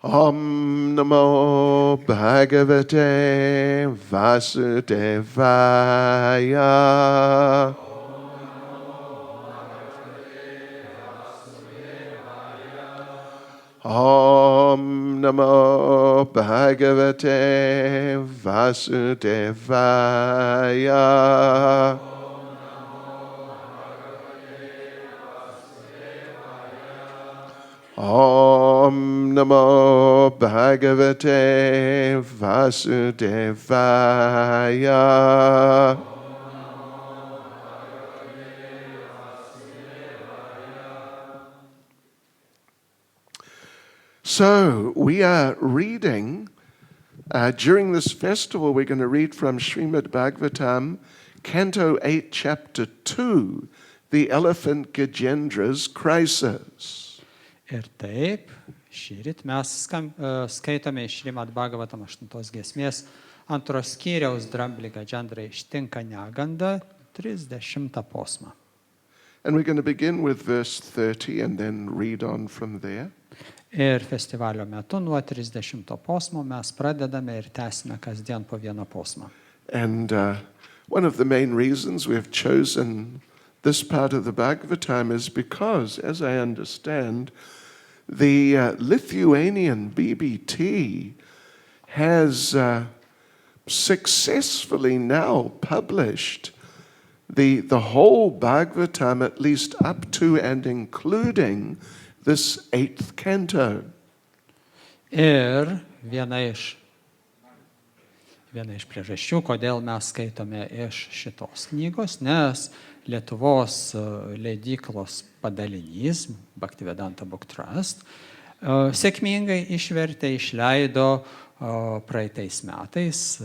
Om Namo Bhagavate Vasudevaya. Om Namo Bhagavate Vasudevaya. Om Namo Bhagavate Vasudevaya. So, we are reading, during this festival, we're going to read from Srimad Bhagavatam, Canto 8, Chapter 2, The Elephant Gajendra's Crisis. Ir taip, šįryt mes skaitome iš Srimad Bhagavatam 8 giesmės 2 skyriaus Dramblį Gajendrą ištinka neganda 30 posmą. And we're going to begin with verse 30 and then read on from there. Ir festivalio metu nuo 30 posmo mes pradedame ir tęsime kasdien po vieną posmą. And one of the main reasons we've chosen this part of the Bhagavatam is because, as I understand, the Lithuanian BBT has successfully now published the whole Bhagavatam, at least up to and including this 8th canto. Ir viena iš priežasčių, kodėl mes skaitome iš šitos knygos, nes Lietuvos leidyklos padalinys, Bhaktivedanta Book Trust, sėkmingai išleido praeitais metais,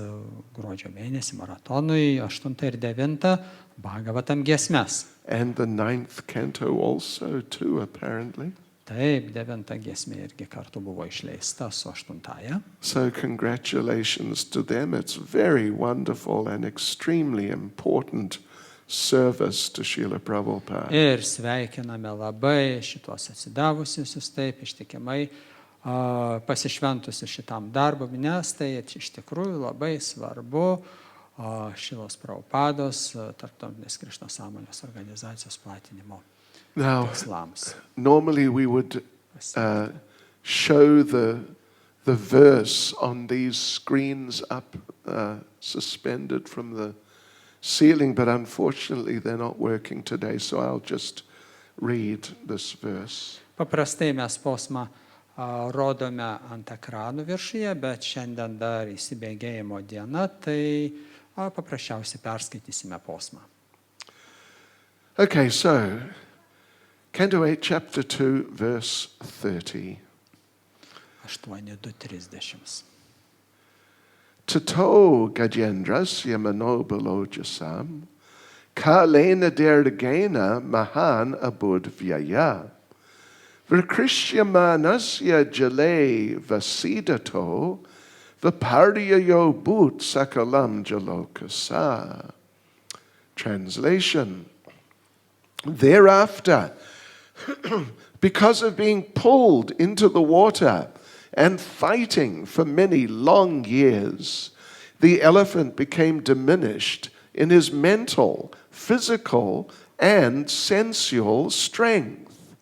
gruodžio mėnesį maratonui 8 ir 9 Bhagavatam giesmes. And the 9th canto also too, apparently. Taip, 9 giesmė irgi kartu buvo išleista su 8. So congratulations to them. It's very wonderful and extremely important service to Srila Prabhupada. Ir sveikiname labai šitos atsidavusius, taip ištikimai pasišventusius šitam darbui, nes tai iš tikrųjų labai svarbu Šrilos Prabhupados Tarptautinės Krishna sąmonės organizacijos platinimo tikslams. Normally we would show the verse on these screens up suspended from the ceiling, but unfortunately they're not working today, so I'll just read this verse. Paprastai mes posmą rodome ant ekranų viršuje, bet šiandien dar įsibėgėjimo diena, tai paprasčiausiai perskaitysime posmą. Okay, so Canto 8, Chapter 2, verse 30. 8.2.30. Tato Gajendrasya Manobalojasam Kalena Dergena Mahan Abud Vyaya Vrikrisyamanasya Jale Vasidato Vipardiyo Bhut Sakalam Jalokasa. Translation. Thereafter, because of being pulled into the water and fighting for many long years, the elephant became diminished in his mental, physical, and sensual strength.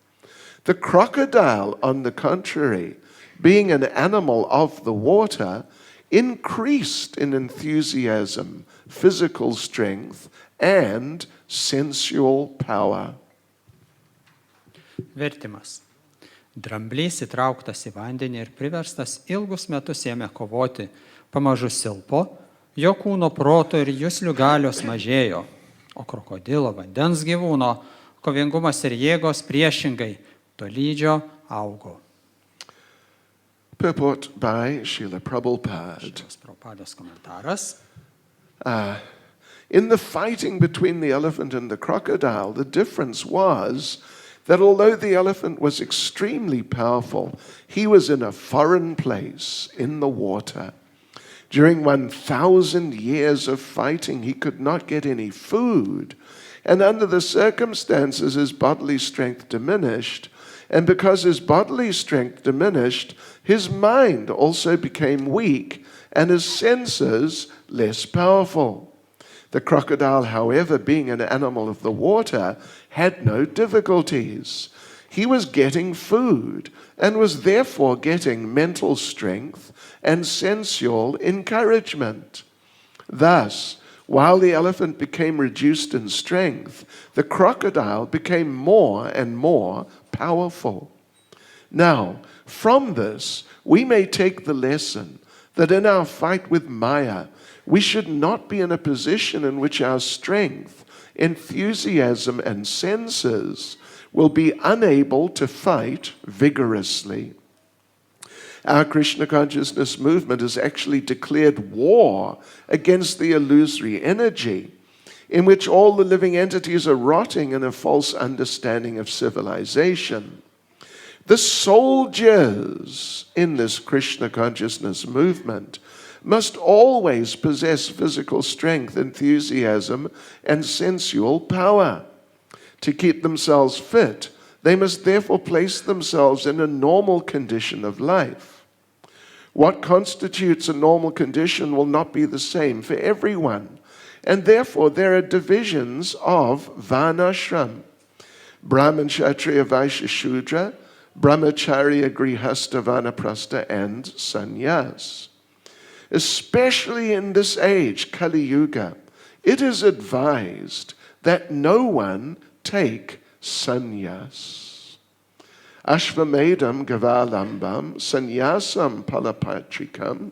The crocodile, on the contrary, being an animal of the water, increased in enthusiasm, physical strength, and sensual power. Vertimas. Dramblys įtrauktas į vandenį ir priverstas ilgus metus ėmė kovoti, pamažu silpo, jo kūno proto ir juslių galios mažėjo, o krokodilo vandens gyvūno kovingumas ir jėgos priešingai tolydžio augo. Purport by Srila Prabhupada. Šitas Prabhupados komentaras. In the fighting between the elephant and the crocodile, the difference was that although the elephant was extremely powerful, he was in a foreign place in the water. During 1,000 years of fighting, he could not get any food. And under the circumstances, his bodily strength diminished, And because his bodily strength diminished, his mind also became weak and his senses less powerful. The crocodile, however, being an animal of the water, had no difficulties. He was getting food and was therefore getting mental strength and sensual encouragement. Thus, while the elephant became reduced in strength, the crocodile became more and more powerful. Now, from this, we may take the lesson that in our fight with Maya, we should not be in a position in which our strength, enthusiasm, and senses will be unable to fight vigorously. Our Krishna consciousness movement has actually declared war against the illusory energy in which all the living entities are rotting in a false understanding of civilization. The soldiers in this Krishna consciousness movement must always possess physical strength, enthusiasm, and sensual power. To keep themselves fit, they must therefore place themselves in a normal condition of life. What constitutes a normal condition will not be the same for everyone, and therefore there are divisions of Varnashram: Brahman, Kshatriya, Vaishya, Shudra, Brahmacharya, Grihastha, Vanaprastha, and Sannyas. Especially in this age, Kali Yuga, it is advised that no one take sannyas. Ashvamedam gavalambam sannyasam palapatrikam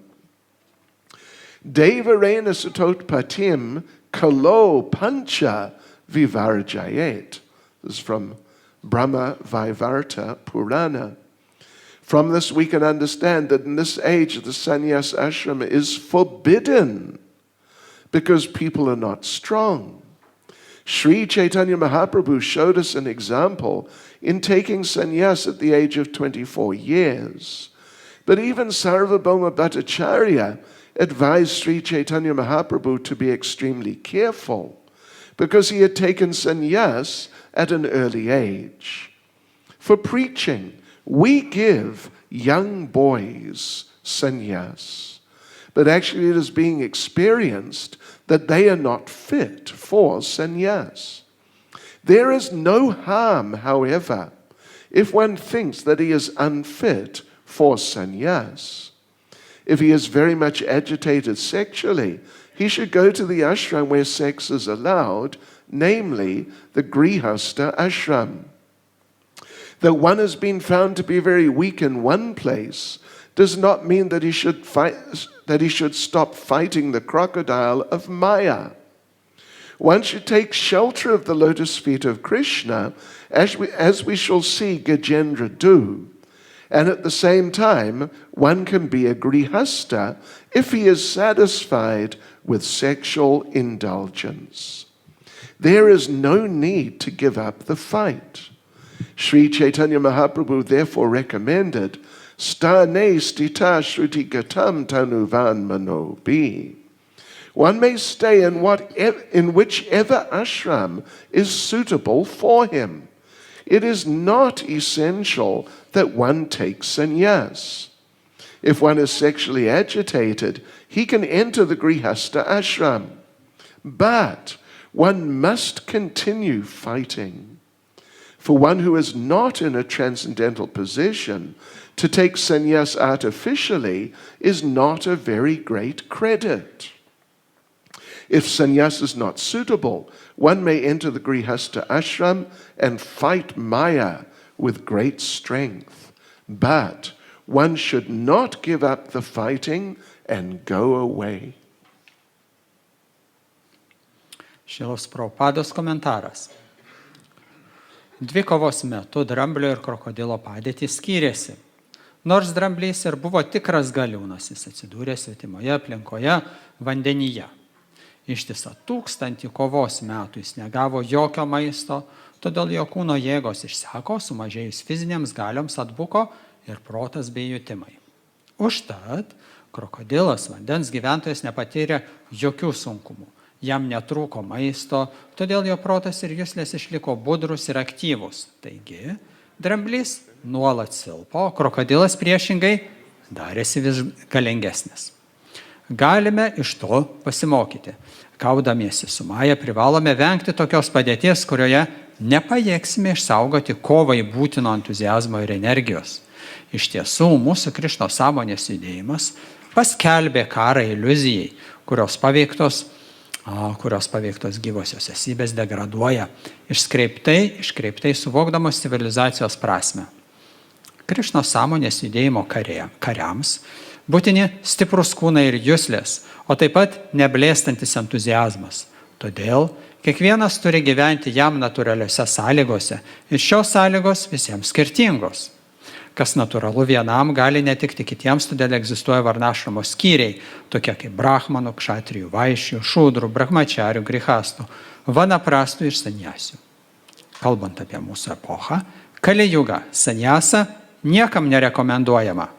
devarena sutotpatim kalo pancha vivarjayet. This is from Brahma Vaivarta Purana. From this we can understand that in this age the sannyas ashram is forbidden because people are not strong. Sri Chaitanya Mahaprabhu showed us an example in taking sannyas at the age of 24 years. But even Sarvabhauma Bhattacharya advised Sri Chaitanya Mahaprabhu to be extremely careful because he had taken sannyas at an early age. For preaching, we give young boys sannyas, but actually it is being experienced that they are not fit for sannyas. There is no harm, however, if one thinks that he is unfit for sannyas. If he is very much agitated sexually, he should go to the ashram where sex is allowed, namely the Grihastha ashram. That one has been found to be very weak in one place does not mean that he should stop fighting the crocodile of Maya. One should take shelter of the lotus feet of Krishna, as we shall see Gajendra do. And at the same time, one can be a Grihastha if he is satisfied with sexual indulgence. There is no need to give up the fight. Sri Chaitanya Mahaprabhu therefore recommended Stane stita shruti gatam tanuvan manobi. One may stay in whichever ashram is suitable for him. It is not essential that one take sannyas. If one is sexually agitated, he can enter the Grihastha ashram. But one must continue fighting. For one who is not in a transcendental position, to take sannyas artificially is not a very great credit. If sannyas is not suitable, one may enter the Grihastha ashram and fight Maya with great strength. But one should not give up the fighting and go away. Šilos Prabhupados komentaras. Dvikovos metu dramblio ir krokodilo padėtys skyrėsi. Nors dramblys ir buvo tikras galiūnas, jis atsidūrė svetimoje aplinkoje vandenyje. Ištisą 1000 kovos metų jis negavo jokio maisto, todėl jo kūno jėgos išseko, sumažėjus fizinėms galioms atbuko ir protas bei jutimai. Užtat krokodilas, vandens gyventojas, nepatyrė jokių sunkumų. Jam netrūko maisto, todėl jo protas ir juslės išliko budrus ir aktyvus. Taigi, dramblys nuolat silpo, o krokodilas priešingai darėsi vis galingesnis. Galime iš to pasimokyti. Kaudamiesi su Maja privalome vengti tokios padėties, kurioje nepajėgsime išsaugoti kovai būtino entuziazmo ir energijos. Iš tiesų, mūsų Krišnos sąmonės judėjimas paskelbė karą iliuzijai, kurios paveiktos gyvosios esybės degraduoja, iškreiptai suvokdamos civilizacijos prasme. Krišnos sąmonės judėjimo kariams būtini stiprus kūnai ir juslės, o taip pat neblėstantis entuziazmas. Todėl kiekvienas turi gyventi jam natūraliose sąlygose ir šios sąlygos visiems skirtingos. Kas natūralu vienam, gali netikti kitiems, todėl egzistuoja varnašramo skyriai, tokie kaip brahmanų, kšatrijų, vaišių, šūdrų, brahmačiarių, grihastų, vanaprastų ir sanyasių. Kalbant apie mūsų epochą, Kali Juga sanyasa niekam nerekomenduojama.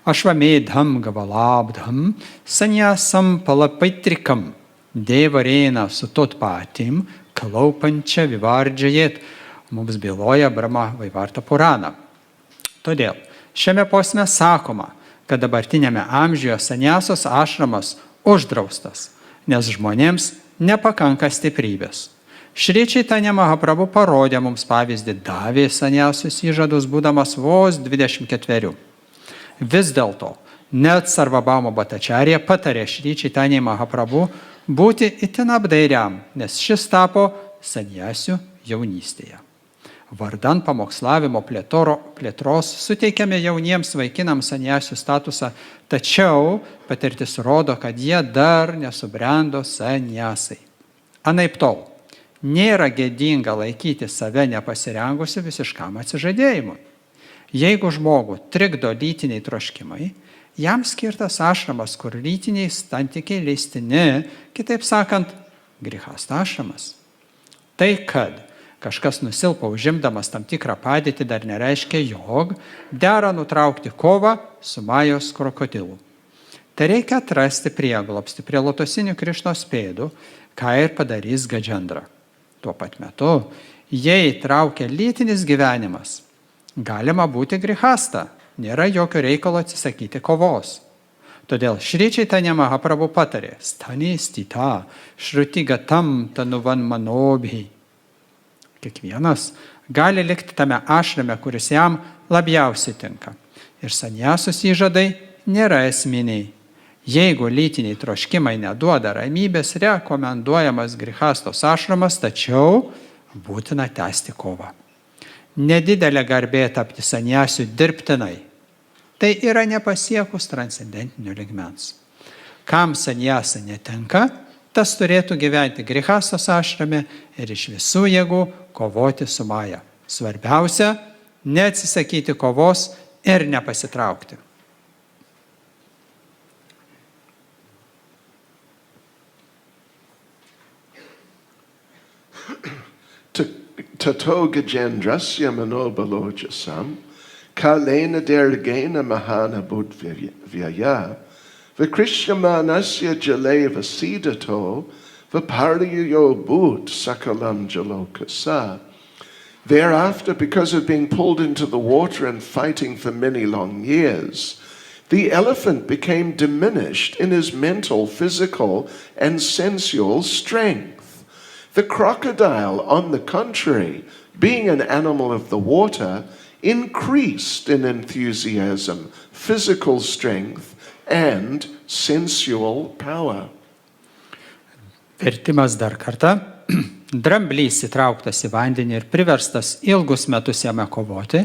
Ašvamedham gavalabdham sanyasam palapaitrikam devareina sutotpatim kalaupančia vivardžiajet, mums byloja Brahma Vaivarta Purana. Todėl šiame posme sakoma, kad dabartinėme amžiuje sanyasos ašramas uždraustas, nes žmonėms nepakanka stiprybės. Šri Caitanya Mahaprabhu parodė mums pavyzdį, davė sanyasus įžadus būdamas vos 24. Vis dėlto, net Sarvabhauma Bhattacharya patarė Šri Caitanya Mahaprabhu būti itin apdairiam, nes šis tapo sanyasių jaunystėje. Vardan pamokslavimo plėtros suteikiame jauniems vaikinams sanyasių statusą, tačiau patirtis rodo, kad jie dar nesubrendo sanyasai. Anaiptol, nėra gėdinga laikyti save nepasirengusi visiškam atsižadėjimui. Jeigu žmogų trikdo lytiniai troškimai, jam skirtas ašramas, kur lytiniai santykiai leistini, kitaip sakant, grihasta ašramas. Tai, kad kažkas nusilpo užimdamas tam tikrą padėtį, dar nereiškia, jog dera nutraukti kovą su Majos krokodilu. Tai reikia atrasti prieglobstį prie lotosinių Krišnos pėdų, ką ir padarys Gadžendra. Tuo pat metu, jei traukia lytinis gyvenimas, galima būti grihasta, nėra jokio reikalo atsisakyti kovos. Todėl Šri Caitanya Mahaprabhu patarė, stani stita, šrutigatam tanuvan manobhi. Kiekvienas gali likti tame ašrame, kuris jam labiausiai tinka. Ir sanyasos įžadai nėra esminiai. Jeigu lytiniai troškimai neduoda ramybės, rekomenduojamas grihastos ašramas, tačiau būtina tęsti kovą. Nedidelė garbė tapti sanyasiu dirbtinai. Tai yra nepasiekus transcendentinio lygmens. Kam sanyasa netenka, tas turėtų gyventi grihastos ašrame ir iš visų jėgų kovoti su Maja. Svarbiausia, neatsisakyti kovos ir nepasitraukti. Tato Gajendrasya manobalojasam kalena dergena mahana budvyaya vikrishamanasya jaleva sidato viparyo bhut sakalam jalokasa. Thereafter, because of being pulled into the water and fighting for many long years, the elephant became diminished in his mental, physical, and sensual strength. The crocodile, on the contrary, being an animal of the water, increased in enthusiasm, physical strength, and sensual power. Vertimas dar kartą. Dramblys įtrauktas į vandenį ir priverstas ilgus metus jame kovoti,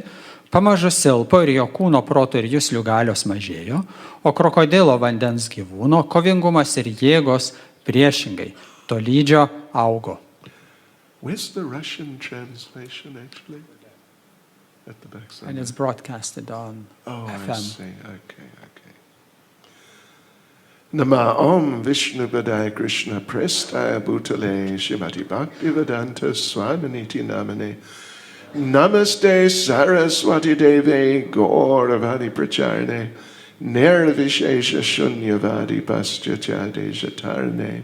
pamažu silpo ir jo kūno, proto ir juslių galios mažėjo, o krokodilo vandens gyvūno kovingumas ir jėgos priešingai tolydžio augo. Where's the Russian translation actually? At the back side. And it's broadcasted on FM. I see. Okay. Nama Om Vishnu Padaya Krishna Prestaya Bhutale Shrimati Bhaktivedanta Swaminiti Namane Namaste Saraswati Deve Gauravadi Pracharne Nirvishesha Shunyavadi Paschachade Jatarne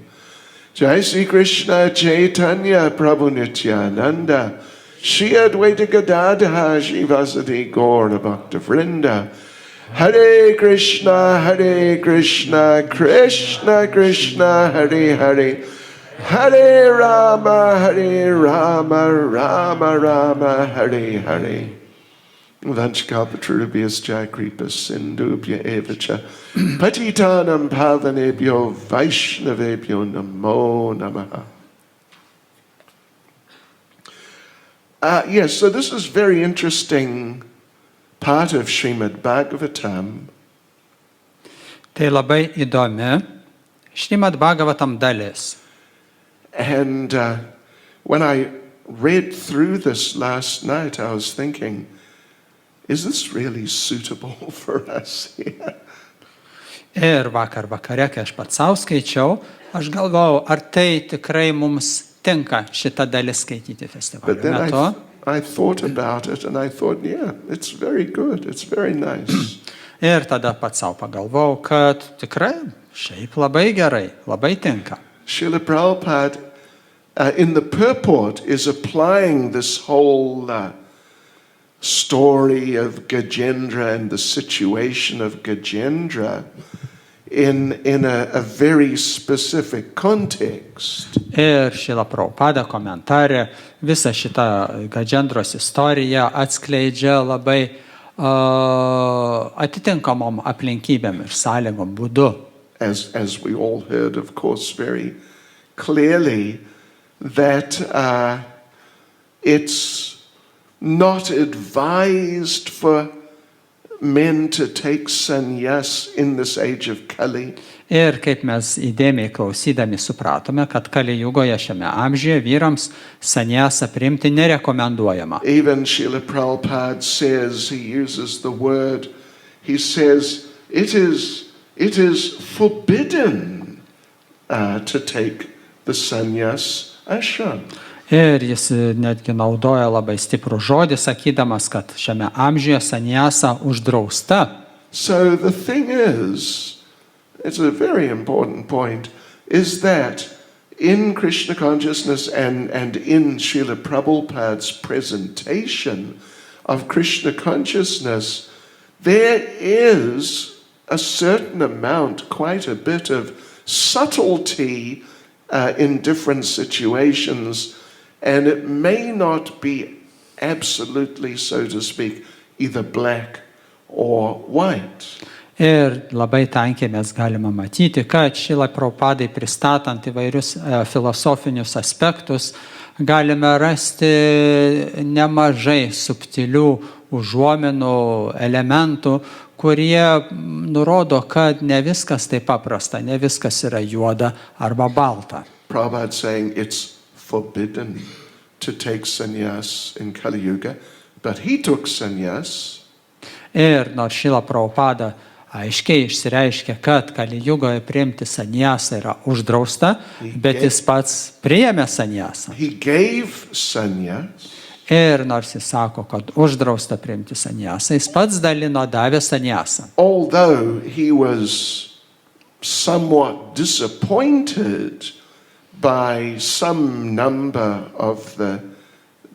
Jai Sri Krishna Chaitanya Prabhu Nityananda Shri Advaita Gadadha Shivasati Gaura Bhakta Vrinda. Hare Krishna, Krishna Krishna, Hare Hare. Hare Rama, Rama Rama, Hare Hare. Vanchkalpatrubhyascha kripa sindubhya evacha patitanam pavanebhyo vaishnavebhyo namo namaha. Yes, so this is very interesting part of Srimad Bhagavatam. Tai labai įdomi Srimad Bhagavatam dalis. And when I read through this last night, I was thinking, is this really suitable for us here? Ir vakar vakare, kai aš pats savo skaičiau, aš galvojau, ar tai tikrai mums tinka šitą dalis skaityti But festivalio then metu. I thought about it and I thought, yeah, it's very good, it's very nice. Ir tada pats savo pagalvojau, kad tikrai šiaip labai gerai, labai tinka. Srila Prabhupada, in the purport, is applying this whole story of Gajendra and the situation of Gajendra in a very specific context. Ir Šrila Prabhupada komentarė visą šitą Gajendros istoriją atskleidžia labai atitinkamom aplinkybėm ir sąlygom būdu. As we all heard, of course, very clearly, that it's not advised for men to take sannyas in this age of Kali. Ir kaip mes įdėmiai klausydami supratome, kad Kali jugoje šiame amžiuje vyrams sannyasą priimti nerekomenduojama. Even Srila Prabhupada says, he uses the word, he says, it is forbidden to take the sannyas ashram. Ir jis netgi naudoja labai stiprų žodį, sakydamas, kad šiame amžiuje sannyasa uždrausta. So the thing is, it's a very important point, is that in Krishna consciousness and in Srila Prabhupada's presentation of Krishna consciousness, there is a certain amount, quite a bit of subtlety in different situations, and it may not be absolutely, so to speak, either black or white. Ir labai tankiai mes galime matyti, kad Šrila Prabhupadai pristatant įvairius filosofinius aspektus, galime rasti nemažai subtilių užuominų, elementų, kurie nurodo, kad ne viskas taip paprasta, ne viskas yra juoda arba balta. Prabhupada saying it's forbidden to take sannyas in Kali Yuga, but he took sannyas. Ir nors Šrila Prabhupada aiškiai išsireiškia, kad Kali jugoje priimti sannyasą yra uždrausta, bet jis pats priėmė sannyasą. He gave sannyas. Ir nors jis sako, kad uždrausta priimti sannyasą, jis pats davė sannyasą. Although he was somewhat disappointed by some number of the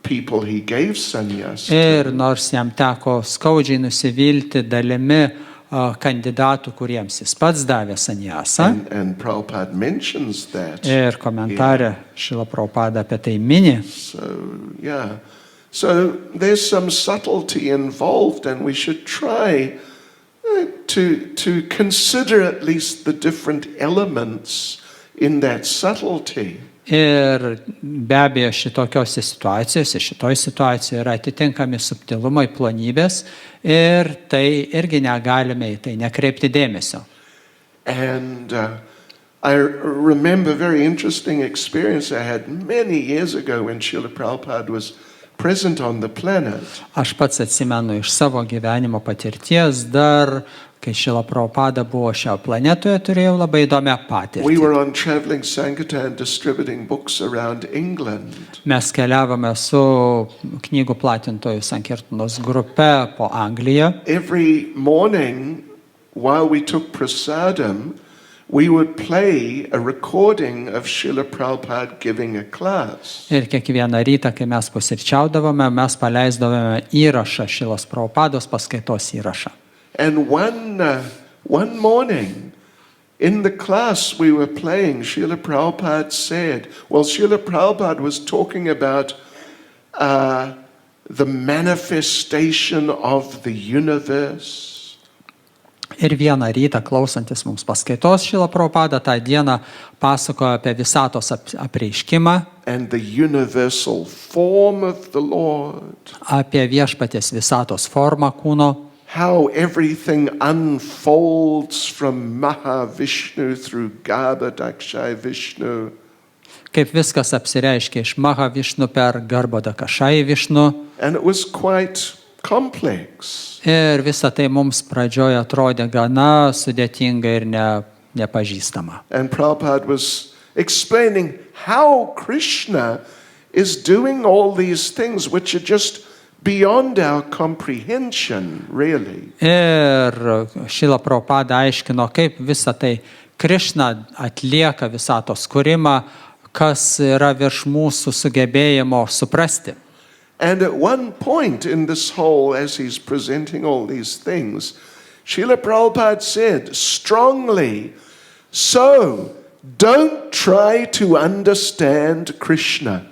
people he gave sannyas to. Ir nors jam teko skaudžiai nusivilti dalimi kandidatų, kuriems jis pats davė sannyasą. And Prabhupada mentions that. Ir komentarė Šrila Prabhupada apie tai mini. So, yeah. So there's some subtlety involved, and we should try to consider at least the different elements in that subtlety. Ir be abejo šitokiose situacijose, šitoj situacijoje yra atitinkami subtilumai, plonybės ir tai irgi negalime į tai nekreipti dėmesio. And I remember a very interesting experience I had many years ago when Srila Prabhupada was present on the planet. Aš pats atsimenu iš savo gyvenimo patirties dar, kai Šrila Prabhupada buvo šioje planetoje, turėjau labai įdomią patirtį. We were on traveling Sankirtan distributing books around England. Mes keliavome su knygų platintojų Sankirtanos grupe po Angliją. Every morning while we took prasadam, we would play a recording of Srila Prabhupada giving a class. Ir kiekvieną rytą, kai mes pusryčiaudavome, mes paleisdavome įrašą, Šilos Prabhupados paskaitos įrašą. And one morning, in the class we were playing, Srila Prabhupada said, Srila Prabhupada was talking about the manifestation of the universe. Ir vieną rytą, klausantis mums paskaitos, Šila Prabhupada tą dieną pasakojo apie visatos apreiškimą, and the universal form of the Lord. Apie viešpaties visatos formą kūno. How everything unfolds from Mahavishnu through Garbhodakshai Vishnu. Kaip viskas apsireiškia iš Mahavishnu per Garbhodakshai Vishnu. And it was quite complex. Ir visa tai mums pradžioje atrodė gana sudėtinga ir nepažįstama. And Prabhupada was explaining how Krishna is doing all these things which are just beyond our comprehension, really. Ir Šila Prabhupada aiškino, kaip visa tai Krishna atlieka visatos kūrimą, kas yra virš mūsų sugebėjimo suprasti. And at one point in this whole, as he's presenting all these things, Srila Prabhupada said strongly, so don't try to understand Krishna.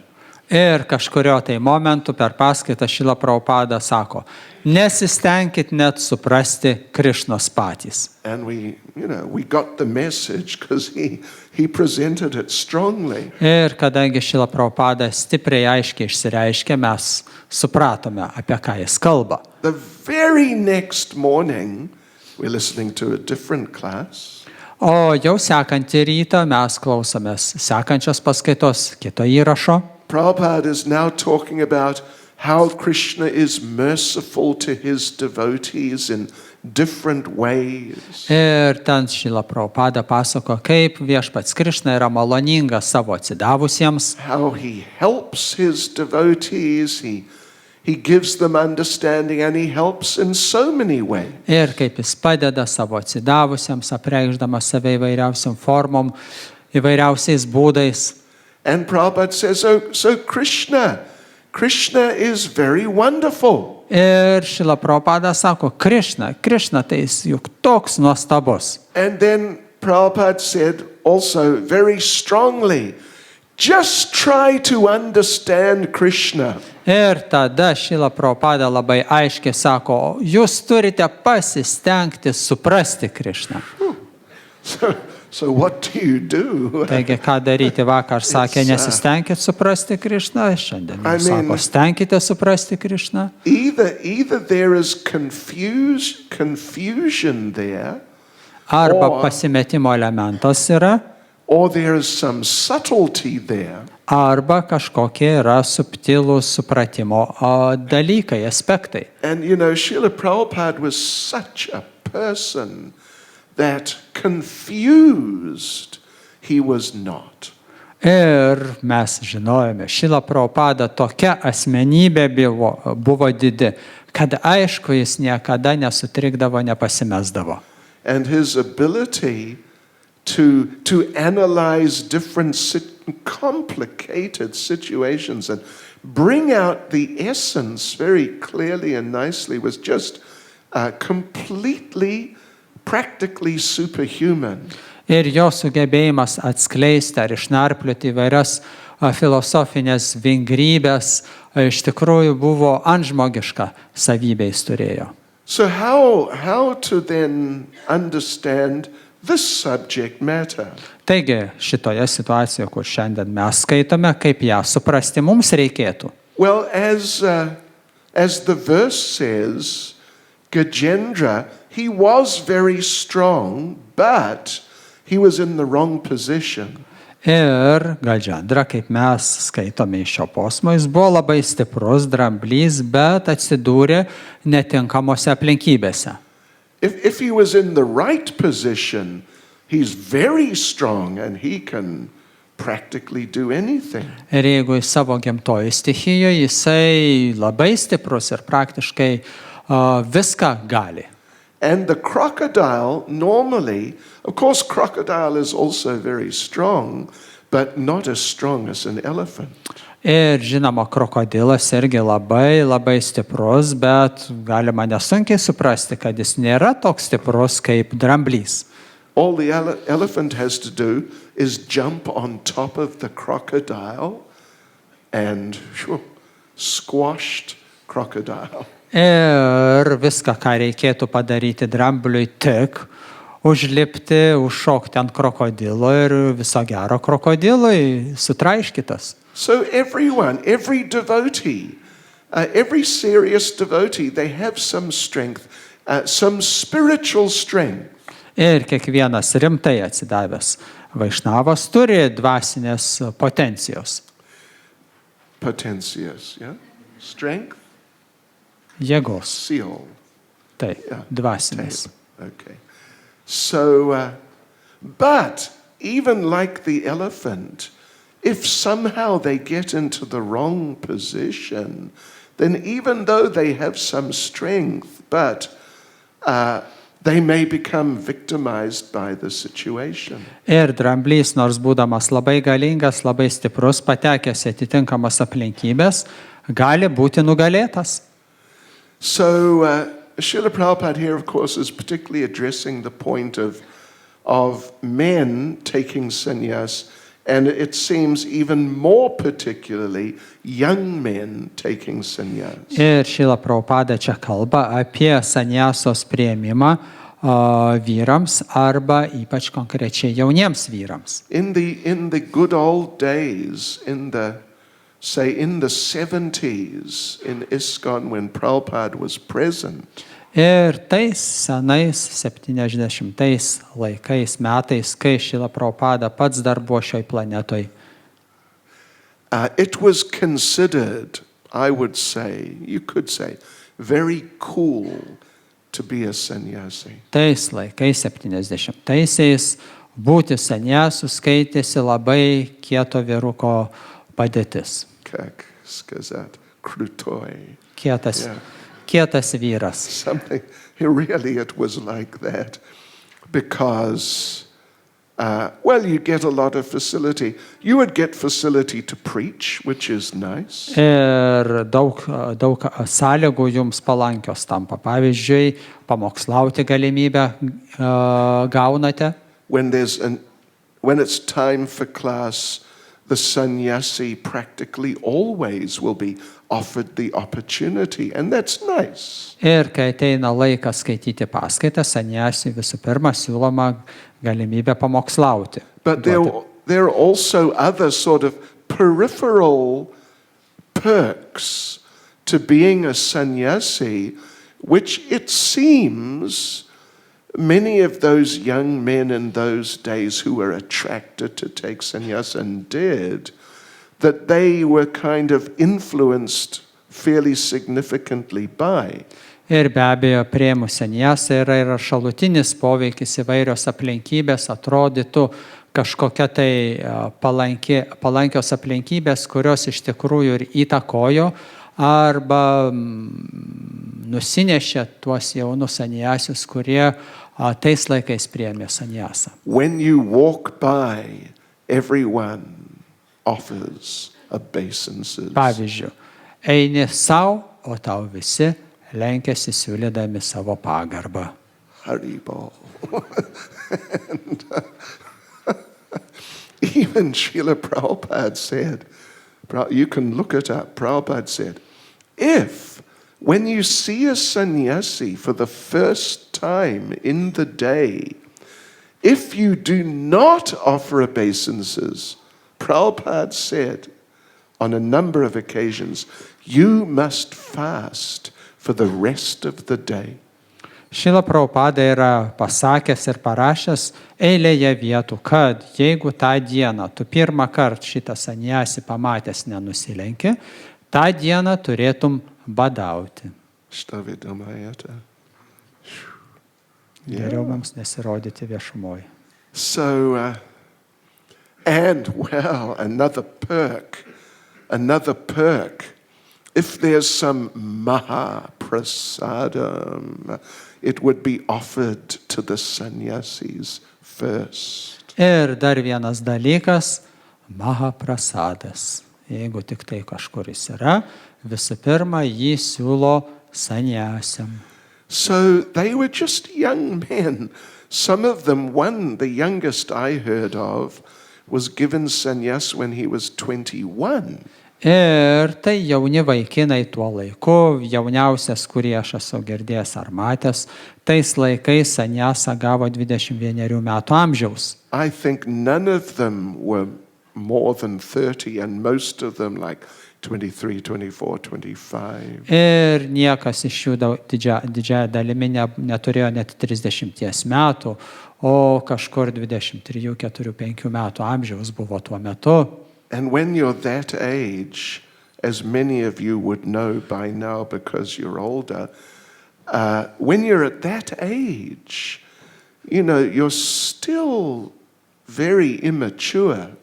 Ir kažkurio tai momentu per paskaitą Šila Prabhupada sako, nesistengkit net suprasti Krišnos patys. And we got the message because he presented it strongly. Ir kadangi Šila Prabhupada stipriai aiškiai išsireiškė, mes supratome, apie ką jis kalba. The very next morning, we're listening to a different class. O jau sekantį rytą mes klausomės sekančios paskaitos, kito įrašo. Prabhupada is now talking about how Krishna is merciful to his devotees in different ways. Ir ten Šila Prabhupada pasako, kaip viešpats Krišna yra maloningas savo atsidavusiems. How he helps his devotees, he gives them understanding, and he helps in so many ways. Ir kaip jis padeda savo atsidavusiems, apreikšdamas save įvairiausiam formom, įvairiausiais būdais. And Prabhupada says, so Krishna is very wonderful. Ir Šila Prabhupada sako, Krišna tai jis juk toks nuostabus. And then Prabhupada said also very strongly, just try to understand Krishna. Ir tada Šila Prabhupada labai aiškiai sako, jūs turite pasistengti suprasti Krišną. So what do you do? Taigi, ką daryti? Vakar sakė, nesistengkit suprasti Krišną, šiandien sako, stenkite suprasti Krišną. Either there is confusion there, arba pasimetimo elementas yra, or there is some subtlety there. Arba kažkokie yra subtilūs supratimo dalykai, aspektai. And Srila Prabhupada was such a person that confused he was not. Ir mes žinojome, Šila Prabhupada tokia asmenybė buvo didi, kad aišku, jis niekada nesutrikdavo, nepasimesdavo. And his ability to analyze different complicated situations and bring out the essence very clearly and nicely was just completely practically superhuman. Ir jo sugebėjimas atskleisti ar išnarplioti įvairias filosofinės vingrybės iš tikrųjų buvo antžmogiška savybė jis turėjo. So how to then understand this subject matter? Taigi šitoje situacijoje, kur šiandien mes skaitome, kaip ją suprasti mums reikėtų? Well, as the verse says, Gajendra, he was very strong, but he was in the wrong position. Ir Gajendra, kaip mes skaitome iš šio posmo, jis buvo labai stiprus dramblys, bet atsidūrė netinkamose aplinkybėse. If he was in the right position, he's very strong and he can practically do anything. Ir jeigu jis savo gimtoje stichijoje, jisai labai stiprus ir praktiškai viską gali. And the crocodile normally, of course, crocodile is also very strong, but not as strong as an elephant. Ir žinoma, krokodilas irgi labai stiprus, bet galima nesunkiai suprasti, kad jis nėra toks stiprus kaip dramblys. All the elephant has to do is jump on top of the crocodile and squashed crocodile. Ir viską, ką reikėtų padaryti drambliui, tik užlipti, užšokti ant krokodilo ir viso gero krokodilui sutraiškytas. So everyone, every devotee, every serious devotee, they have some strength, some spiritual strength. Ir kiekvienas rimtai atsidavęs Vaišnavas turi dvasinės potencijos. Potencijos, yeah? Strength? Jėgos. Seal. Tai, dvasinės. Okay. So, but even like the elephant, if somehow they get into the wrong position, then even though they have some strength, but they may become victimized by the situation. Ir dramblys, nors būdamas labai galingas, labai stiprus, patekęs į atitinkamas aplinkybės, gali būti nugalėtas. So, Srila Prabhupada here, of course, is particularly addressing the point of men taking sannyas, and it seems even more particularly young men taking sannyas. Ir Srila Prabhupada čia kalba apie sanjasos priėmimą vyrams arba ypač konkrečiai jauniems vyrams. In the good old days, in the 70s in ISKCON when Prabhupada was present. Ir tais senais 70 laikais, metais, kai Srila Prabhupada pats dar buvo šioj planetoj. It was considered, I would say, you could say, very cool to be a sannyasi. Tais laikais 70-aisiais būti sanjasu skaitėsi labai kieto vyruko padėtis. Как сказать, крутой. Kietas vyras. Something, really it was like that because, you get a lot of facility. You would get facility to preach, which is nice. Ir daug sąlygų jums palankios tampa. Pavyzdžiui, pamokslauti galimybę gaunate. When it's time for class, the sannyasi practically always will be offered the opportunity, and that's nice. Ir kai ateina laikas skaityti paskaitą, sannyasiui visų pirma siūloma galimybė pamokslauti. But there are also other sort of peripheral perks to being a sannyasi, which it seems many of those young men in those days who were attracted to take sannyas and did, that they were kind of influenced fairly significantly by. Ir be abejo, priėmus sannyasą yra šalutinis poveikis, įvairios aplinkybės, atrodytų kažkokia tai palankios aplinkybės, kurios iš tikrųjų ir įtakojo arba nusinešė tuos jaunus sannyasius, kurie tais laikais priėmė sannyasą. When you walk by, everyone offers obeisances. Pavyzdžiui, eini savo, o tau visi lenkiasi siūlydami savo pagarbą. Haribol. And even Srila Prabhupada said, you can look it up, Prabhupada said, when you see a sannyasi for the first time in the day, if you do not offer obeisances, Prabhupada said on a number of occasions, you must fast for the rest of the day. Srila Prabhupada yra pasakęs ir parašęs eilėje vietų, kad jeigu tą dieną tu pirmą kartą šitą sannyasį pamatęs nenusilenki, tą dieną turėtum badauti. Geriau mums nesirodyti viešumoje. So, another perk, if there's some maha prasadam, it would be offered to the sannyasis first. Ir dar vienas dalykas - Mahaprasadas. Jeigu tik tai kažkuris yra, visų pirma, jį siūlo sannyasiam. So they were just young men. Some of them, one, the youngest I heard of, was given sannyas when he was 21. Ir tai jauni vaikinai tuo laiku, jauniausias, kurį aš esu girdėjęs ar matęs, tais laikais sannyasą gavo 21 metų amžiaus. I think none of them were more than 30, and most of them like 23, 24, 25. Ir niekas iš jų didžiąją dalimi neturėjo net 30 metų, o kažkur 23, 4, 5 metų amžiaus buvo tuo metu. And when you're that age, as many of you would know by now because you're older, when you're at that age, you're still very immature.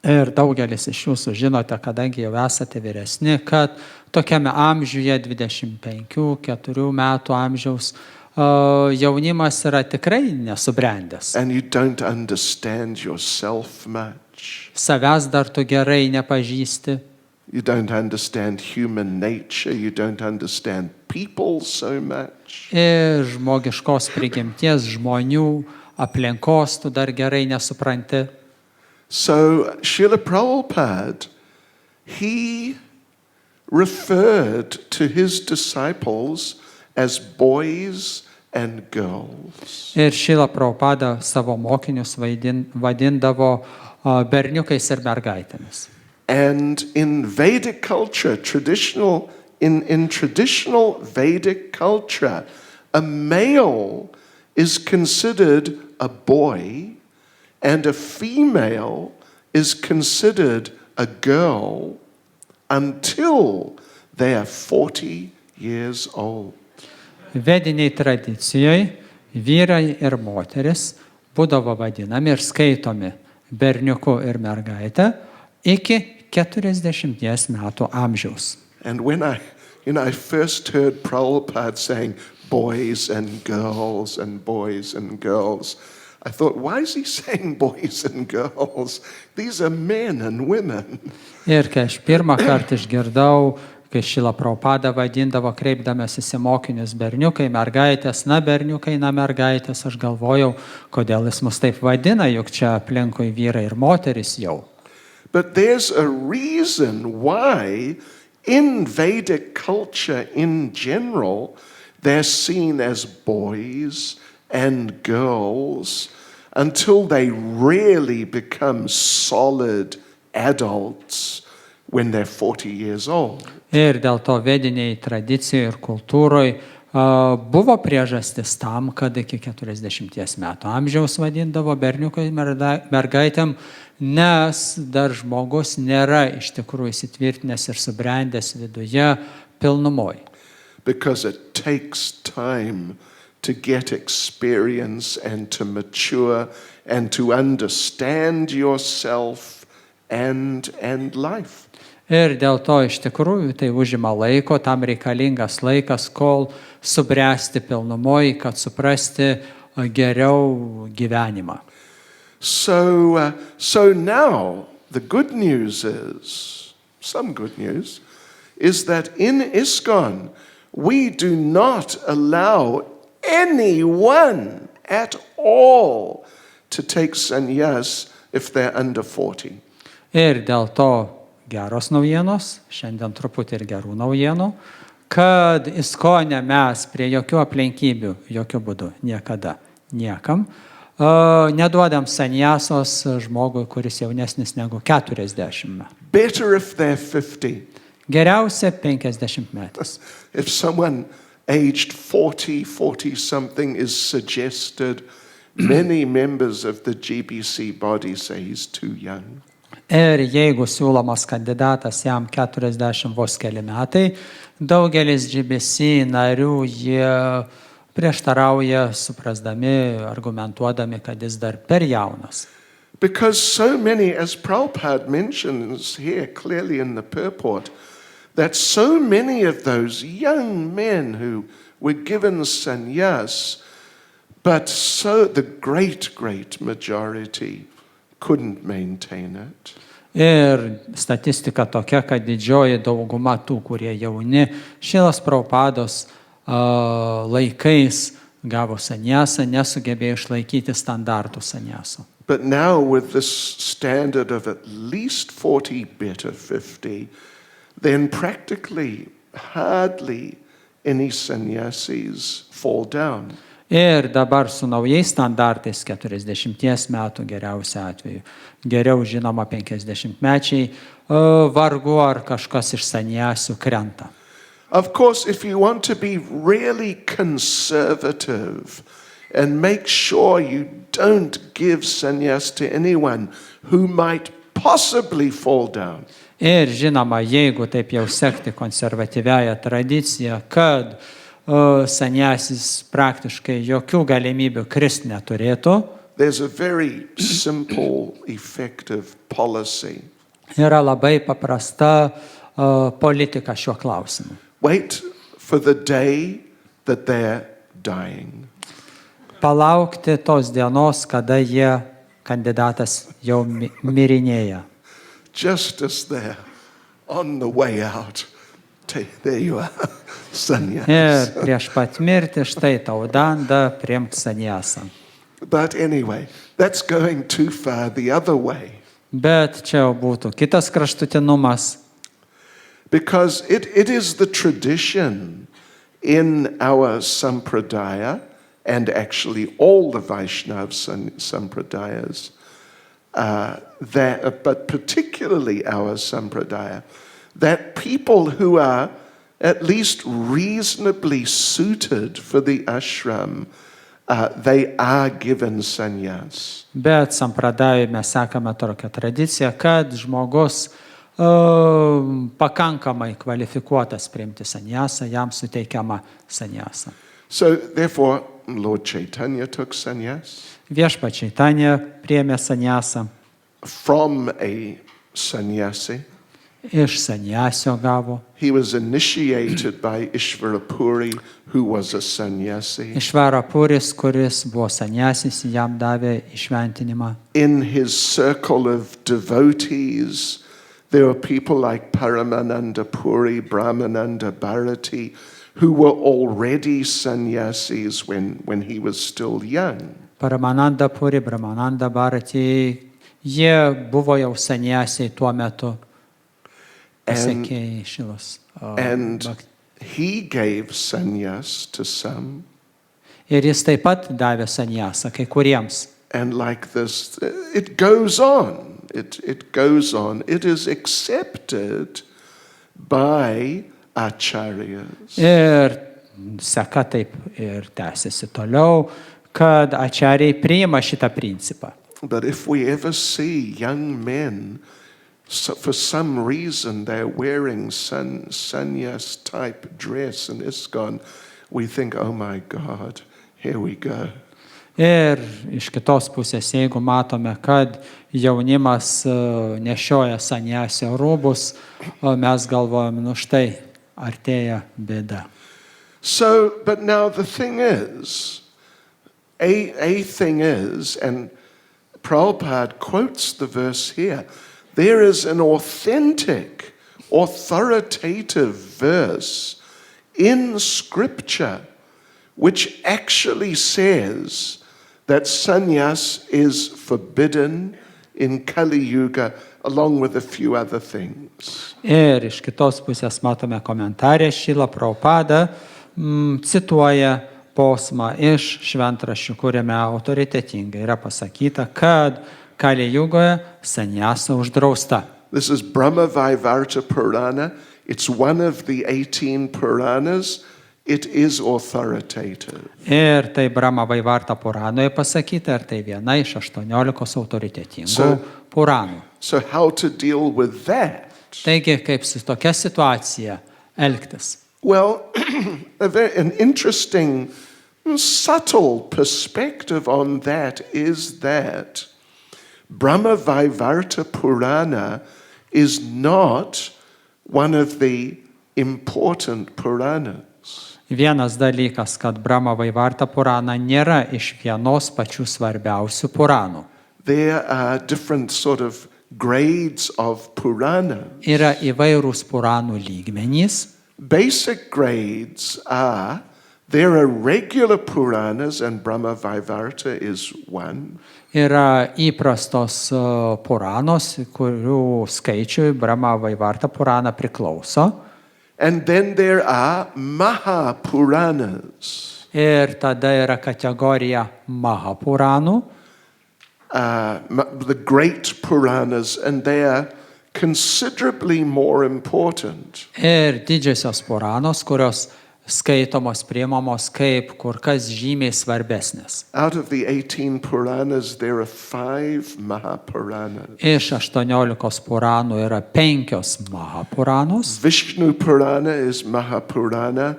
Ir daugelis iš jūsų žinote, kadangi jau esate vyresni, kad tokiame amžiuje 25-4 metų amžiaus jaunimas yra tikrai nesubrendęs. And you don't understand yourself much. Savęs dar tu gerai nepažįsti. You don't understand human nature. You don't understand people so much. Ir žmogiškos prigimties, žmonių, aplinkos tu dar gerai nesupranti. So Srila Prabhupada, he referred to his disciples as boys and girls. Ir Srila Prabhupada savo mokinius vadindavo berniukais ir mergaitėmis. And in Vedic culture, in traditional Vedic culture, a male is considered a boy and a female is considered a girl until they are 40 years old. Vediniai tradicijoje vyrai ir moteris būdavo vadinami ir skaitomi berniuku ir mergaitė iki 40 metų amžiaus. And when I first heard Prabhupada saying boys and girls and boys and girls, I thought, why is he saying boys and girls? These are men and women. Ir kai aš pirmą kartą išgirdau, kai Srila Prabhupada vadindavo kreipdamasis į mokinius berniukai, mergaitės, na berniukai, na mergaitės, aš galvojau, kodėl jis mus taip vadina, juk čia aplinkui vyrai ir moteris jau. But there's a reason why in Vedic culture in general, they're seen as boys and girls until they really become solid adults when they're 40 years old. Ir dėl to vediniai tradicijoje ir kultūroje buvo priežastis tam, kad iki 40 metų amžiaus vadindavo berniukai mergaitėm, nes dar žmogus nėra iš tikrųjų įsitvirtinęs ir subrendęs viduje pilnumoj. Because it takes time to get experience and to mature and to understand yourself and life. Ir dėl to iš tikrųjų tai užima laiko, tam reikalingas laikas, kol subręsti pilnumoj, kad suprasti geriau gyvenimą. So now the good news is, some good news, is that in ISKCON we do not allow anyone at all to take sannyas if they're under 40. Ir dėl to geros naujienos, šiandien truputį ir gerų naujienų, kad ISKCON'e mes prie jokių aplinkybių, jokių būdų, niekada, niekam, neduodam sannyasos žmogui, kuris jaunesnis negu 40. Better if they're 50. Geriausia 50 metais. If someone aged 40 something is suggested, many members of the GBC body say he's too young. Ir jeigu siūlomas kandidatas jam 40 vos keli metai, daugelis GBC narių jie prieštarauja, suprasdami, argumentuodami, kad jis dar per jaunas. Because so many, as Prabhupada mentions here clearly in the purport, that so many of those young men who were given sannyas, but so the great majority couldn't maintain it. Ir statistika tokia, kad didžioji dauguma tų, kurie jauni, Šilos Prabhupados laikais gavo sanyasą, nesugebėjo išlaikyti standartų sanyasų. But now with this standard of at least 40 beta 50, then practically hardly any sannyasis fall down. Ir dabar su naujais standartais 40 metų geriausiu atveju, geriau žinoma 50-mečiai, vargu ar kažkas iš sanyasių krenta. Of course, if you want to be really conservative and make sure you don't give sannyas to anyone who might possibly fall down. Ir žinoma, jeigu taip jau sekti konservatyviąją tradiciją, kad sanyasis praktiškai jokių galimybių kristi neturėtų, there's a very simple, effective policy. Yra labai paprasta politika šiuo klausimu. Wait for the day that they're dying. Palaukti tos dienos, kada kandidatas jau mirinėja. Just as they're on the way out, there you are, sannyas. Ir prieš pat mirtį štai tau danda priimti sanyasą. But anyway, that's going too far the other way. Bet čia jau būtų kitas kraštutinumas. Because it is the tradition in our sampradaya, and actually all the Vaishnava sampradayas, but particularly our sampradaya, that people who are at least reasonably suited for the ashram, they are given sannyas. Bet sampradajui mes sekame tokią tradiciją, kad žmogus pakankamai kvalifikuotas priimti sanyasą, jam suteikiama sanyasa. So therefore, Lord Chaitanya took sannyas. Viešpats Chaitanya priėmė sanyasą. From a sannyasi. Iš sanyasio gavo. He was initiated by Ishvarapuri, who was a sannyasi. Išvarapuris, kuris buvo sanyasis, jam davė išventinimą. In his circle of devotees, there were people like Paramananda Puri, Brahmananda Bharati, who were already sannyasis when he was still young. Paramananda Puri, Brahmananda Bharati, jie buvo jau sanyasiai tuo metu. Sekėjai Šilos. And he gave sannyas to some. Ir jis taip pat davė sanyasą kai kuriems. And like this, it goes on. It goes on. It is accepted by acharyas. Ir seka taip ir tęsiasi toliau, kad acharyai priima šitą principą. But if we ever see young men, for some reason they're wearing sannyas type dress in ISKCON, we think, oh my God, here we go. Ir iš kitos pusės, jeigu matome, kad jaunimas nešioja sanyasio rūbus, mes galvojame, štai artėja bėda. So, but now the thing is, a thing is, and Prabhupada quotes the verse here, there is an authentic, authoritative verse in Scripture which actually says that sannyas is forbidden in Kali Yuga along with a few other things. Ir iš kitos pusės matome komentarę, Šrila Prabhupada cituoja posmą iš šventraščių, kuriame autoritetingai yra pasakyta, kad Kali Jugoje sanyasa uždrausta. This is Brahma Vaivarta Purana. It's one of the 18 Puranas. It is authoritative. Ir tai Brahma Vaivarta Puranoje pasakyta, ir tai viena iš 18 autoritetingų Puranų. So how to deal with that? Taigi, kaip su tokia situacija elgtis? Well, an interesting, subtle perspective on that is that Brahma Vaivarta Purana is not one of the important Puranas. Vienas dalykas, kad Brahma Vaivarta Purana nėra iš vienos pačių svarbiausių Puranų. There are different sort of grades of Purana. Yra įvairūs Puranų lygmenys. Basic grades are, there are regular Puranas, and Brahma Vaivarta is one. Yra įprastos Puranos, kurių skaičiui Brahma Vaivarta Purana priklauso. And then there are Mahapuranas. Ir tada yra kategorija Mahapuranų. The great Puranas, and they are considerably more important. Ir didžiosios Puranos, kurios skaitomos, priimamos kaip kur kas žymiai svarbesnės. Out of the 18 Puranas, there are 5 Mahapuranas. Iš 18 Puranų yra 5 Mahapuranos. Vishnu Purana is Mahapurana.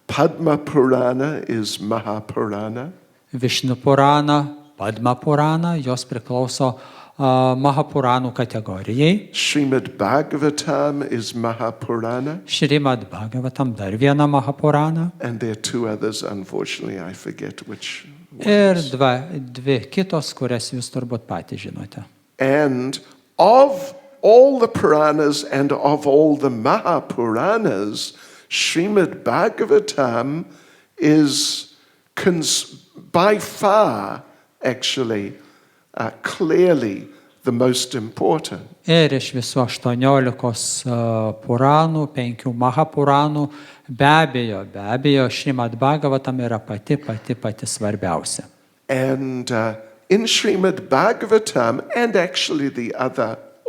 Padma Purana is Mahapurana. Višnu Purana, Padma Purana, jos priklauso Mahapuranų kategorijai. Srimad Bhagavatam is Mahapurana. Šrimad Bhagavatam dar viena Mahapurana. And there are 2 others, unfortunately, I forget which Ir ones. dvi kitos, kurias jūs turbūt patys žinote. And of all the Puranas and of all the Mahapuranas, Srimad Bhagavatam is by far, actually, clearly the most important. Ir iš visų 18 Puranų, 5 Mahapuranų, be abejo, Šrimad Bhagavatam yra pati svarbiausia. And in Srimad Bhagavatam, and actually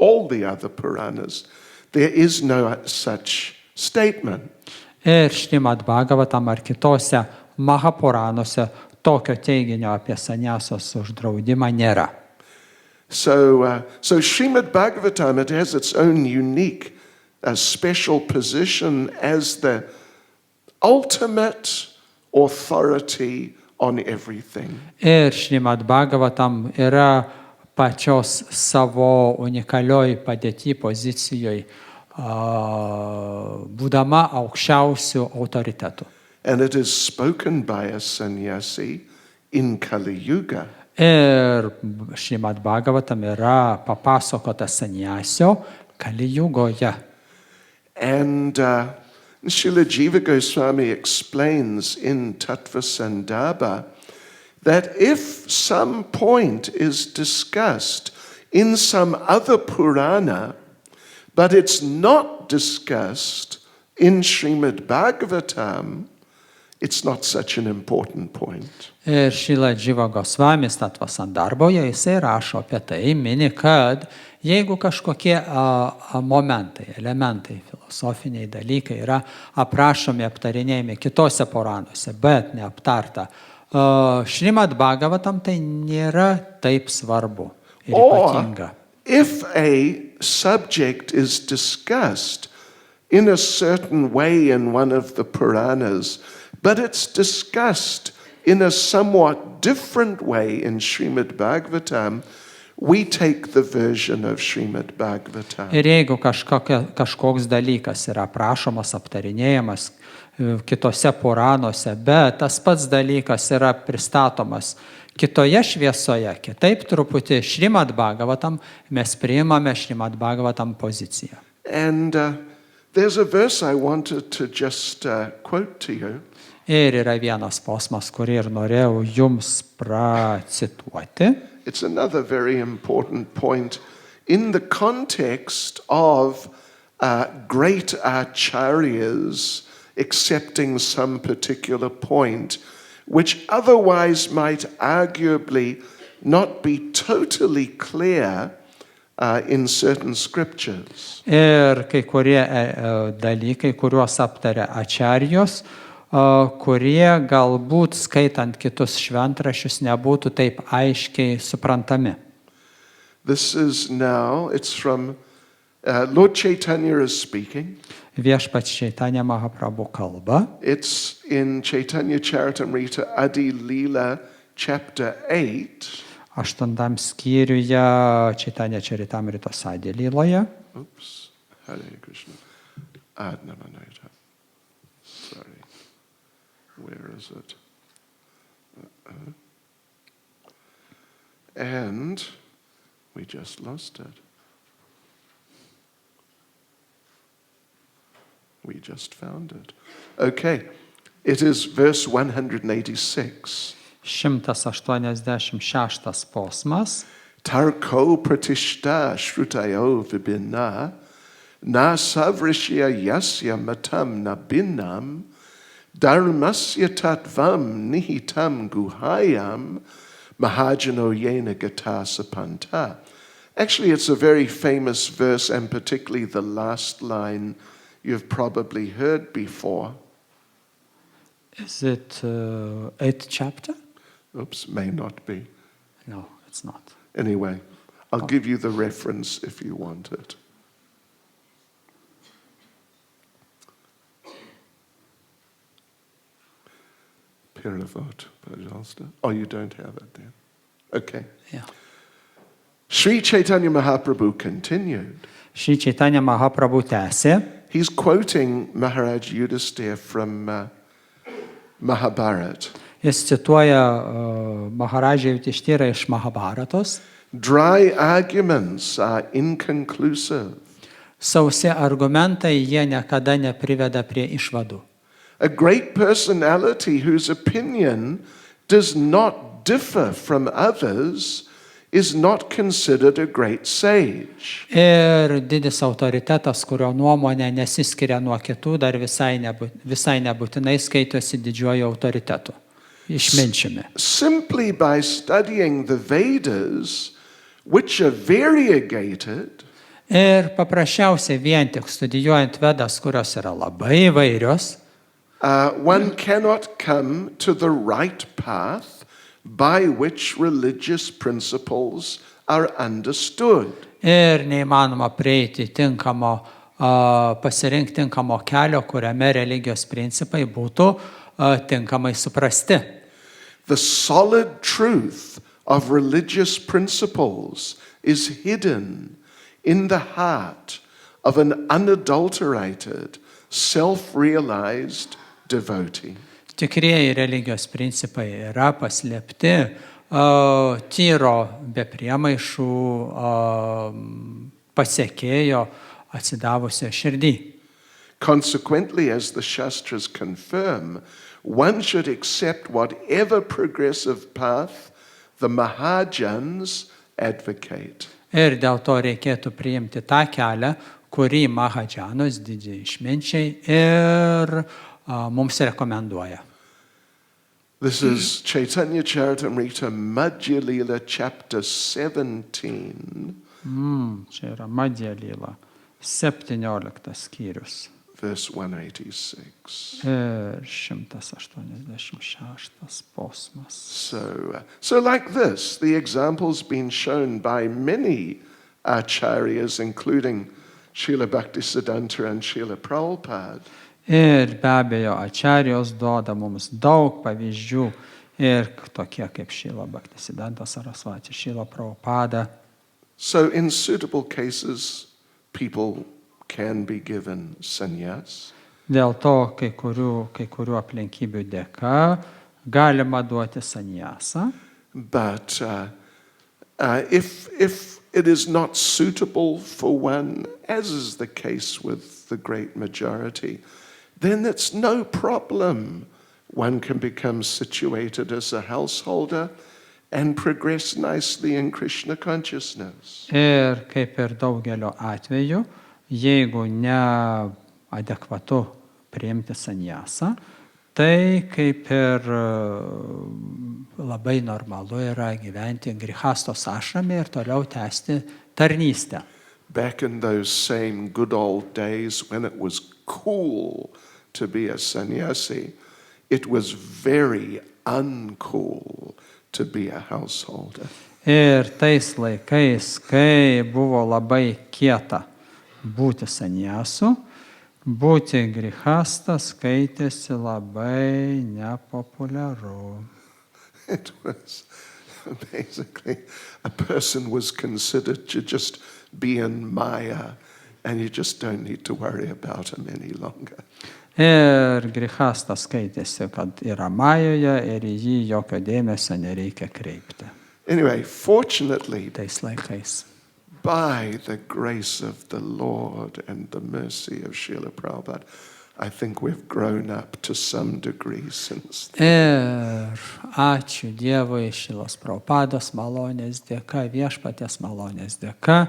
all the other Puranas, there is no such statement. Ir Šrimad Bhagavatam ar kitose Mahapuranuose tokio teiginio apie sanjasos uždraudimą nėra. So Srimad Bhagavatam, it has its own unique, special position as the ultimate authority on everything. Ir Šrimad Bhagavatam yra pačios savo unikalioj padėty pozicijoje, būdama aukščiausių autoritetų. And it is spoken by a sannyasi in Kali Yuga. Ir Šrimad Bhagavatam yra papasakota sannyasio Kali Yugoje. And Srila Jiva Goswami explains in Tattva Sandarbha that if some point is discussed in some other Purana, but it's not discussed in Srimad Bhagavatam, it's not such an important point. Ir Srila Jiva Goswami Tattva Sandarboje jisai rašo apie tai, mini, kad jeigu kažkokie momentai, elementai, filosofiniai dalykai yra aprašomi, aptarinėjami kitose Puranuose, bet neaptarta Šrimad Bhagavatam, tai nėra taip svarbu ir ypatinga. If a subject is discussed in a certain way in one of the Puranas, but it's discussed in a somewhat different way in Srimad Bhagavatam, we take the version of Srimad Bhagavatam. Ir jeigu kažkoks dalykas yra aprašomas, aptarinėjamas kitose Puranuose, bet tas pats dalykas yra pristatomas kitoje šviesoje, kitaip truputį Šrimad Bhagavatam, mes priimame Šrimad Bhagavatam poziciją. And there's a verse I wanted to just quote to you. Ir yra vienas posmas, kurį ir norėjau jums pracituoti. It's another very important point in the context of great acharyas accepting some particular point, which otherwise might arguably not be totally clear in certain scriptures. Ir kai kurie dalykai, kuriuos aptarė ačarijos, kurie galbūt skaitant kitus šventraščius nebūtų taip aiškiai suprantami. This is now, it's from Lord Chaitanya is speaking. Viešpats Chaitanya Mahaprabhu kalba. It's in Chaitanya Charitamrita Adi Leela chapter 8. 8 skyriuje Chaitanya Charitamritos Adi Leeloje. Oops, Hare Krishna. No. Sorry. Where is it? And we just lost it. We just found it. Okay, it is verse 186. 186 posmas. Tarko pratishta shrutayo vibinna na savrishya yasya matam na binnam dharmasya tatvam nihitam guhayam mahajano yena gata sapanta. Actually, it's a very famous verse, and particularly the last line you've probably heard before. Is it 8th chapter? Oops, may not be. No, it's not. Anyway, I'll give you the reference if you want it. Piravot, Pajalsta. Oh, you don't have it then. Okay. Yeah. Sri Chaitanya Mahaprabhu continued. Šį Chaitanya Mahaprabhu tęsė. He's quoting Maharaj Yudhisthira from Mahabharata. Jis cituoja Maharažą Yudhišthirą iš Mahabharatos. Dry arguments are inconclusive. Sausi argumentai jie niekada nepriveda prie išvadų. A great personality whose opinion does not differ from others is not considered a great sage. Ir didis autoritetas, kurio nuomonė nesiskiria nuo kitų, dar visai nebūtinai skaitosi didžiuoju autoritetu, išminčiumi. Simply by studying the Vedas, which are variegated, Ir paprasčiausiai vien tik studijuojant Vedas, kurios yra labai įvairios, one cannot come to the right path by which religious principles are understood. ir neįmanoma prieiti pasirinkti tinkamo kelio, kuriame religijos principai būtų tinkamai suprasti. The solid truth of religious principles is hidden in the heart of an unadulterated, self-realized devotee. Tikrieji religijos principai yra paslėpti tyro be priemaišų pasiekėjo atsidavusio širdį. Consequently, as the Shastras confirm, one should accept whatever progressive path the Mahajans advocate. Ir dėl to reikėtų priimti tą kelią, kurį Mahadžanos didžiai išminčiai ir mums rekomenduoja. This is Chaitanya Charitamrita Madhya Lila chapter 17. Čia yra Madhya Lila, 17 skyrius. Verse 186. Ir 186 posmas. So like this, the example's been shown by many acharyas, including Srila Bhaktisiddhanta and Srila Prabhupada. Ir be abejo, ačarijos duoda mums daug pavyzdžių, ir tokie kaip Srila Bhaktisiddhanta Sarasvati, Srila Prabhupada. So in suitable cases, people can be given sannyas. Dėl to, kai kurių aplinkybių dėka galima duoti sannyasą. But if it is not suitable for one, as is the case with the great majority, then it's no problem. One can become situated as a householder and progress nicely in Krishna consciousness. Ir kaip ir daugelio atveju, jeigu neadekvatu priimti sannyasą, tai kaip ir labai normalu yra gyventi grihastos ašrame ir toliau tęsti tarnystę. Back in those same good old days when it was cool to be a sannyasi, it was very uncool to be a householder. Ir tais laikais, kai buvo labai kieta būti sannyasu, būti grihastas skaitėsi labai nepopuliaru. It was basically a person was considered to just be in Maya, and you just don't need to worry about him any longer. Ir Grihastas skaitėsi, kad yra Majoje ir į jį jokio dėmesio nereikia kreipti. Anyway, fortunately, Tais laikais. by the grace of the Lord and the mercy of Srila Prabhupada, I think we've grown up to some degree since then. Ir ačiū Dievui Šilos Prabhupados malonės dėka, viešpaties malonės dėka,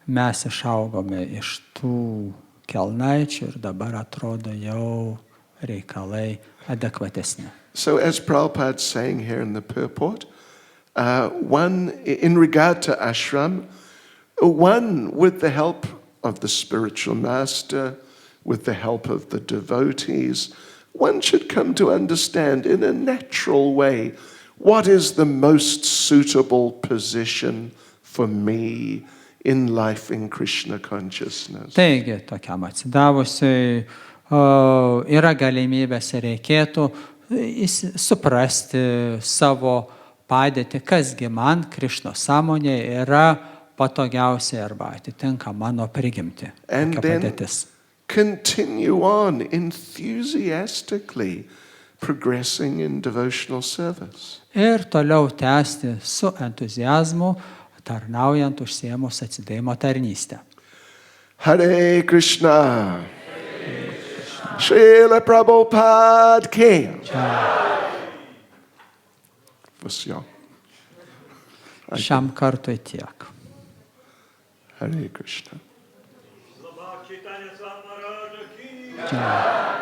mes išaugome iš tų kelnaičių ir dabar atrodo jau reikalai adekvatesni. So as Prabhupada's saying here in the purport, one, in regard to ashram, one with the help of the spiritual master, with the help of the devotees, one should come to understand in a natural way what is the most suitable position for me in life in Krishna consciousness. Taigi, tokiam atsidavusiui yra galimybės ir reikėtų suprasti savo padėtį, kasgi man Krišnos sąmonė yra patogiausia arba atitinka mano prigimtį. And Tokia then padėtis. continue on enthusiastically progressing in devotional service. Ir toliau tęsti su entuziazmu, tarnaujant užsiėmus atsidėjimo tarnystę. Hare Krishna. Srila Prabhupada ki. Vasya. Šiam kartui tiek. Hare Krishna. Bhakti Caitanya Swami Maharaj ki.